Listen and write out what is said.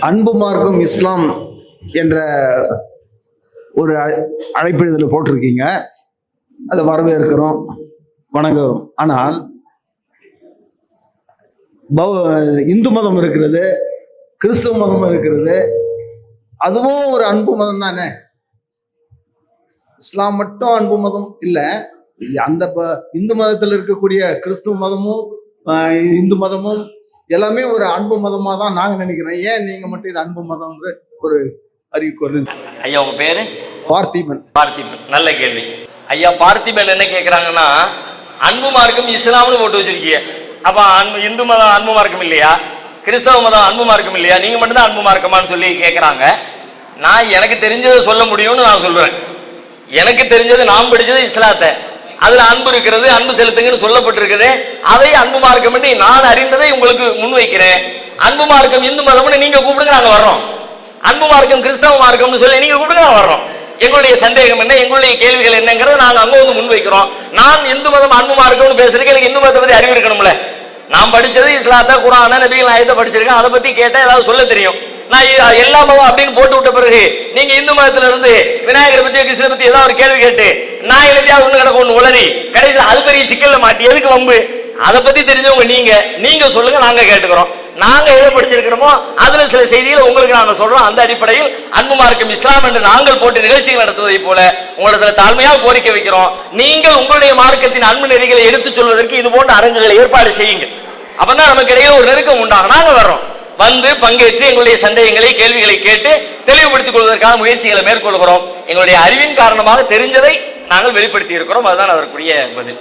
அன்பு மார்க்கம் இஸ்லாம் என்ற ஒரு அழைப்பிதழில் போட்டிருக்கீங்க. அதை வரவேற்கிறோம், வணங்குகிறோம். ஆனால் இந்து மதம் இருக்கிறது, கிறிஸ்துவ மதம் இருக்கிறது, அதுவும் ஒரு அன்பு மதம் தானே. இஸ்லாம் மட்டும் அன்பு மதம் இல்லை. அந்த இந்து மதத்தில் இருக்கக்கூடிய கிறிஸ்துவ மதமும் இந்து மதமும் எல்லாமே ஒரு அன்பு மதமாக தான் நாங்கள் நினைக்கிறோம். ஏன் நீங்க மட்டும் இது அன்பு மதம் ஒரு அறிவிப்பு வருது? ஐயா, உங்க பேரு? பார்த்திபன். பார்த்திபன், நல்ல கேள்வி. ஐயா, பார்த்திபன் என்ன கேட்குறாங்கன்னா, அன்பு மார்க்கம் இஸ்லாம்னு போட்டு வச்சிருக்கீங்க. அப்போ இந்து மதம் அன்பு மார்க்கம் இல்லையா, கிறிஸ்தவ மதம் அன்பு மார்க்கம் இல்லையா, நீங்க மட்டும்தான் அன்பு மார்க்கமான்னு சொல்லி கேட்குறாங்க. நான் எனக்கு தெரிஞ்சதை சொல்ல முடியும்னு நான் சொல்றேன். எனக்கு தெரிஞ்சது, நான் படிச்சது இஸ்லாத்தை, அதுல அன்பு இருக்கிறது, அன்பு செலுத்துங்கன்னு சொல்லப்பட்டிருக்குது. அதை அன்பு மார்க்கம் என்று நான் அறிந்ததை உங்களுக்கு முன்வைக்கிறேன். அன்பு மார்க்கம் இந்து மதம்னு நீங்க கூப்பிடுங்க, நாங்க வர்றோம். அன்பு மார்க்கம் கிறிஸ்தவ மார்க்கம்னு சொல்லி நீங்க கூப்பிடுங்க, நாங்க வர்றோம். எங்களுடைய சந்தேகம் என்ன, எங்களுடைய கேள்விகள் என்னங்கிறத நாங்க அங்க வந்து முன்வைக்கிறோம். நான் இந்து மதம் அன்பு மார்க்கம்னு பேசுறதுக்கு எனக்கு இந்து மதத்தை பத்தி அறிவு இருக்கணும்ல. நான் படிச்சது இஸ்லாத்தை, குர்ஆனை, நபிகள் நாயகத்தை படிச்சிருக்கேன். அதை பத்தி கேட்டா ஏதாவது சொல்ல தெரியும். நான் எல்லா மதம் அப்படின்னு போட்டு விட்ட பிறகு நீங்க இந்து மதத்துல இருந்து விநாயகரை பத்தி, கிருஷ்ண பத்தி ஏதாவது ஒரு கேள்வி கேட்டு நான் எழுதியாவது ஒண்ணு கிடக்க ஒண்ணு உளறி கடைசியில் அது பெரிய சிக்கல்ல மாட்டி எதுக்கு வம்பு? அதை பத்தி தெரிஞ்சவங்க நீங்க சொல்லுங்க, நாங்க கேட்டுக்கிறோம். நாங்க எதை படிச்சிருக்கிறோமோ அதுல சில செய்திகளை உங்களுக்கு நாங்க சொல்றோம். அந்த அடிப்படையில் அன்பு மார்க்கம் இஸ்லாம் என்று நாங்கள் போட்டு நிகழ்ச்சிகள் நடத்துவதை போல உங்களிடத்துல தாழ்மையாக கோரிக்கை வைக்கிறோம். நீங்கள் உங்களுடைய மார்க்கத்தின் அன்பு நெறிகளை எடுத்துச் சொல்வதற்கு இது போன்ற அரங்குகளை ஏற்பாடு செய்யுங்க. அப்பதான் நமக்கு இடையே ஒரு நெருக்கம் உண்டாகும். நாங்க வர்றோம், வந்து பங்கேற்று எங்களுடைய சந்தேகங்களை, கேள்விகளை கேட்டு தெளிவுபடுத்திக் கொள்வதற்கான முயற்சிகளை மேற்கொள்கிறோம். எங்களுடைய அறிவின் காரணமாக தெரிஞ்சதை நாங்கள் வெளிப்படுத்தி இருக்கிறோம். அதுதான் அதற்குரிய பதில்.